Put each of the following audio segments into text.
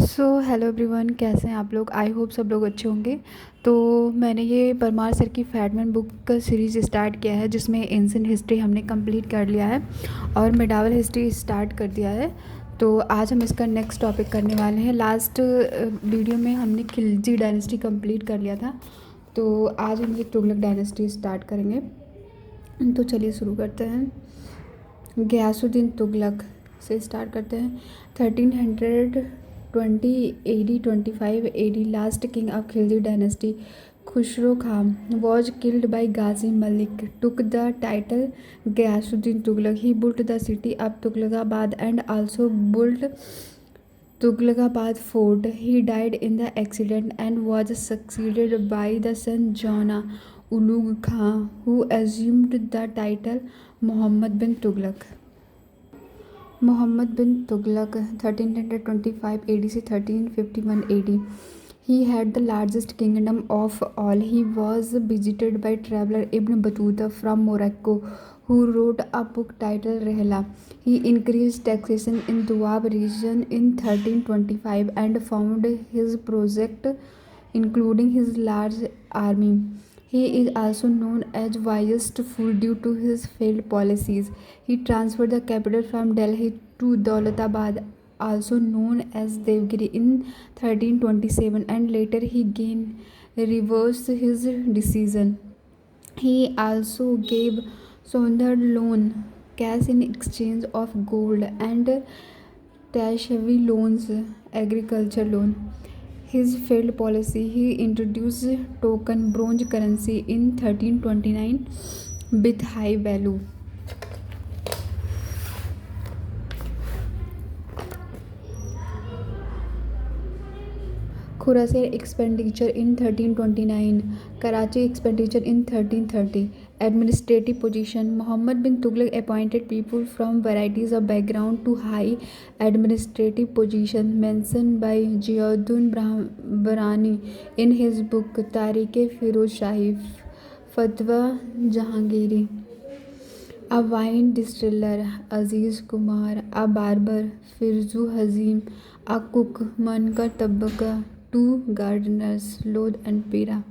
So hello everyone, कैसे हैं आप लोग। आई होप सब लोग अच्छे होंगे। तो मैंने ये परमार सर की फैटमैन बुक का सीरीज़ स्टार्ट किया है, जिसमें एंशिएंट हिस्ट्री हमने कंप्लीट कर लिया है और मेडावल हिस्ट्री स्टार्ट कर दिया है। तो आज हम इसका नेक्स्ट टॉपिक करने वाले हैं। लास्ट वीडियो में हमने खिलजी डायनेस्टी कंप्लीट कर लिया था, तो आज हम ये तुगलक डायनेस्टी स्टार्ट करेंगे। तो चलिए शुरू करते हैं। गयासुद्दीन तुगलक से स्टार्ट करते हैं। 1320 AD 25 AD last king of Khilji dynasty Khusro Khan was killed by Ghazi Malik, took the title Ghiyasuddin Tughlaq. He built the city of Tughlaqabad and also built Tughlaqabad fort. He died in the accident and was succeeded by the son Jana Ulugh Khan, who assumed the title Muhammad bin Tughlaq. Muhammad bin Tughlaq 1325 AD से 1351 AD. He had the largest kingdom of all. He was visited by traveler Ibn Battuta from Morocco, who wrote a book titled Rihla. He increased taxation in Doab region in 1325 and found his project, including his large army. He is also known as Wayest Fool due to his failed policies. He transferred the capital from Delhi to Daulatabad, also known as Devgiri, in 1327, and later he again reversed his decision. He also gave Sondar loan cash in exchange of gold and Tashavi loans, agriculture loan. His failed policy, he introduced token bronze currency in 1329 with high value. Khurasir expenditure in 1329, Karachi expenditure in 1330. Administrative position, Muhammad bin Tughlaq appointed people from varieties of background to high administrative position mentioned by Ziauddin Barani in his book Tarikh-e-Firoz Shahi. Fatwa Jahangiri. A wine distiller, Aziz Kumar. A barber, Firzu Hazim. A cook, Manka Tabaka. Two gardeners, Lod and Pira.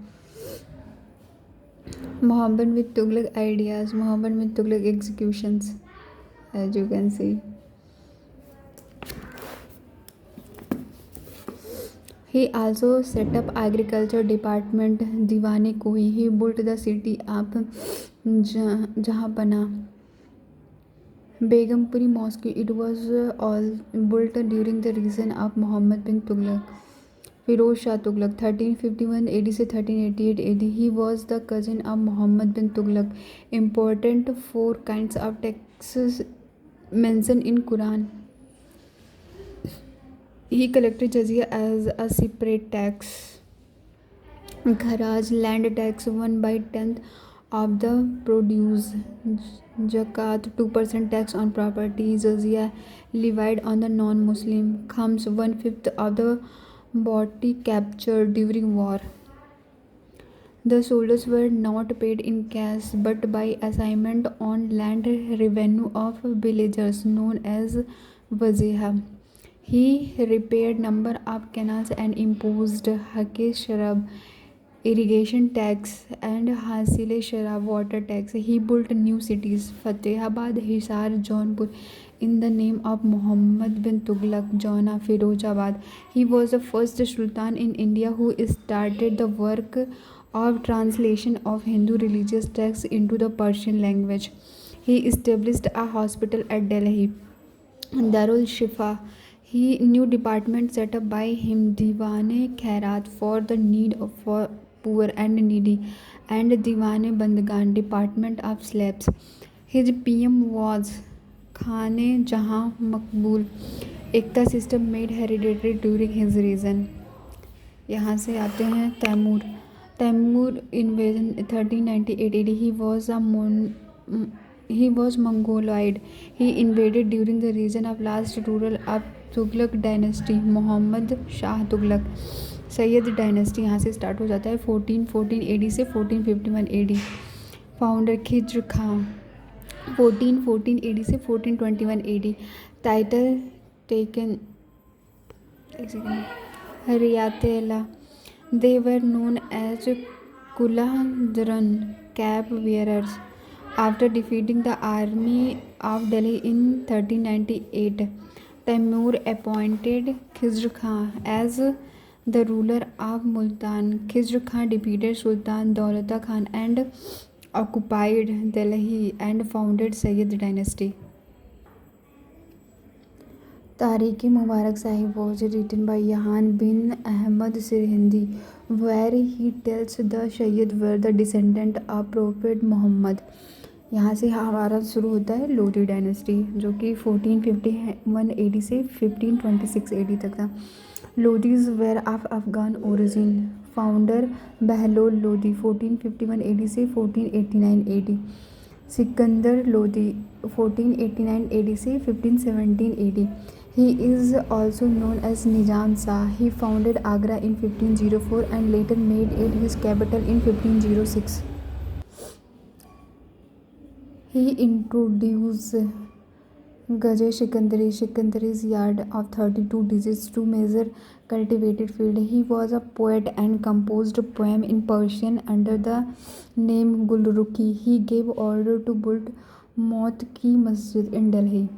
Muhammad bin Tughlaq ideas, Muhammad bin Tughlaq executions, as you can see. He also set up agriculture department Diwane Koi. He built the city of Jahanpana. Begumpuri Mosque, it was all built during the reign of Muhammad bin Tughlaq. Firoz Shah Tughlaq 1351 AD से 1388 AD. He was the cousin of Muhammad bin Tughlaq. Important four kinds of taxes mentioned in Quran. He collected jizya as a separate tax. Kharaj, land tax 1/10 of the produce. Zakat 2% tax on property. Jizya levied on the non-Muslim. Khams 1/5 of the booty captured during war. The soldiers were not paid in cash but by assignment on land revenue of villagers known as wazeha. He repaired number of canals and imposed hake sharab irrigation tax and hasile sharab water tax. He built new cities Fatehabad, Hisar, Jaunpur in the name of Muhammad bin Tughlaq, Jana, Firozabad. He was the first sultan in India who started the work of translation of Hindu religious texts into the Persian language. He established a hospital at Delhi, Darul Shifa. He new department set up by him, Diwane Khairat for the need of for poor and needy, and Diwane Bandgan, department of slaves. His PM was Khane Jahan Makbul. एकता system made hereditary during his reign. यहाँ से आते हैं Timur. Timur invasion 1398 AD. He was Mongoloid. He invaded during the region of last ruler of Tughlaq dynasty, Muhammad Shah Tughlaq. Syed dynasty यहाँ से start हो जाता है 1414 AD से 1451 AD. फाउंडर खिज्र खां 1414 AD से 1421 AD. टाइटल टेकन एक second, रियातेला, they were known as Kulahjaran cap wearers. After defeating the army of Delhi in 1398, Taimur appointed Khizr Khan as the ruler of Multan. Khizr Khan defeated Sultan Daulata Khan and occupied Delhi and founded Sayyid dynasty. Tariq Mubarak Sahib was written by Jahan bin Ahmad Sirhindi, where he tells the Sayyid were the descendant of Prophet Muhammad. यहाँ से हमारा शुरू होता है Lodhi dynasty, जो कि 1451 AD से 1526 AD तक था. Lodhis were of Afghan origin. Founder Bahlol Lodhi 1451 AD से 1489 AD. सिकंदर लोधी 1489 AD से 1517 AD. He is also known as Nizam Shah. He founded Agra in 1504 and later made it his capital in 1506. He introduced Gaje Shikandari, Shikandari's yard of 32 digits to measure cultivated field. He was a poet and composed a poem in Persian under the name Gulruki. He gave order to build मौत की मस्जिद in Delhi.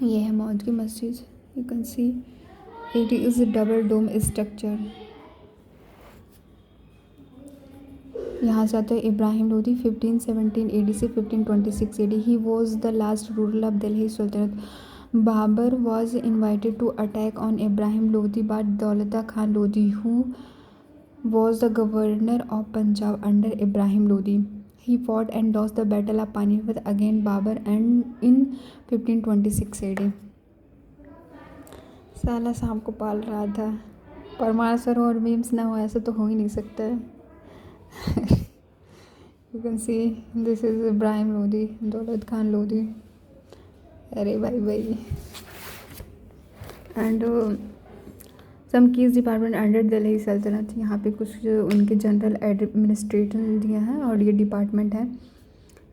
ये है मौत की मस्जिद. You can see it is a double dome structure. यहाँ से आता है इब्राहिम लोधी 1517 AD से 1526 AD. He was the last ruler of Delhi Sultanate. Babur was invited to attack on Ibrahim Lodi by Daulata Khan Lodi, who was the governor of Punjab under Ibrahim Lodi. He fought and lost the battle of Panipat against Babur and in 1526 AD. साला सांप को पाल रहा था. Parmar sir और memes ना हो ऐसा तो हो ही नहीं सकता है. You can see this is Ibrahim Lodi, Daulat Khan Lodi. अरे भाई. And some keys department under Delhi सल्तनत. यहाँ पे कुछ उनके जनरल एडमिनिस्ट्रेशन दिया है और ये डिपार्टमेंट है.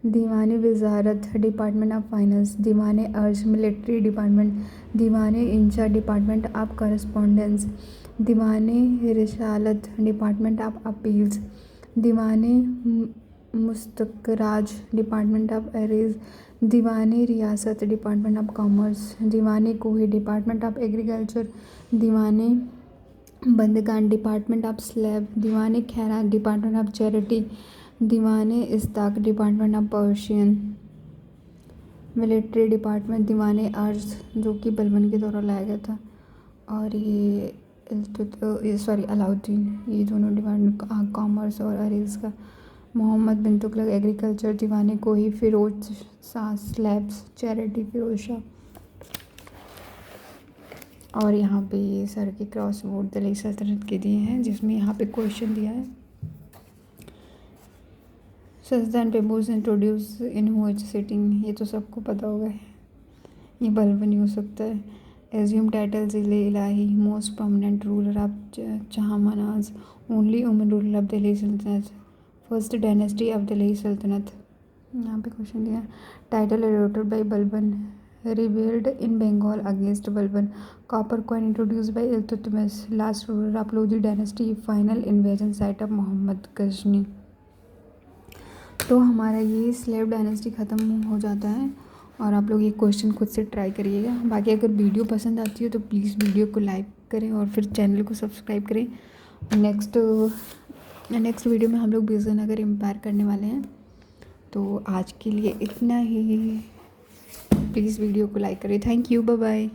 दीवानी वजारत डिपार्टमेंट ऑफ फाइनेंस. दीवाने अर्ज मिलिट्री डिपार्टमेंट. दीवाने इंचा डिपार्टमेंट ऑफ करस्पॉन्डेंस. दीवाने रिसालत डिपार्टमेंट ऑफ अपील्स. दीवाने मुस्तकराज डिपार्टमेंट ऑफ अरेज. दीवाने रियासत डिपार्टमेंट ऑफ कॉमर्स. दीवाने कोही डिपार्टमेंट ऑफ एग्रीकल्चर. दीवाने बंदगान डिपार्टमेंट ऑफ स्लैब. दीवाने खैरात department of charity. Diwane Ishtiaq department of Persian. Military department Diwane Arz, जो कि बलबन के दौरान लाया गया था. और ये अलाउद्दीन, ये दोनों डिपार्टमेंट कॉमर्स और अरेज का. मोहम्मद बिन तुगलक एग्रीकल्चर. दीवाने कोही फिरोज शाह स्लैब्स चैरिटी फिरोज शाह. और यहाँ पे ये सर के क्रॉस बोर्ड दिल्ली सल्तनत के दिए हैं, जिसमें यहाँ पे क्वेश्चन दिया है. सजदान पेबूज इंट्रोड्यूस इन हुज सिटिंग. ये तो सबको पता होगा, ये बलबन हो सकता है. Assume title Zille Ilahi. Most prominent ruler of जहांमनाज. Only woman ruler of Delhi Sultanat. First dynasty of Delhi सल्तनत. यहाँ पे क्वेश्चन दिया. Title adopted by Balban. Rebelled in Bengal against Balban. Copper coin introduced by Iltutmish. Last ruler of Lodhi dynasty. Final invasion site of Mohammad Ghazni. तो हमारा ये slave dynasty ख़त्म हो जाता है. और आप लोग ये क्वेश्चन खुद से ट्राई करिएगा. बाकी अगर वीडियो पसंद आती हो तो प्लीज़ वीडियो को लाइक करें और फिर चैनल को सब्सक्राइब करें. नेक्स्ट वीडियो में हम लोग विजयनगर एम्पायर करने वाले हैं. तो आज के लिए इतना ही. प्लीज़ वीडियो को लाइक करें. Thank you. Bye bye.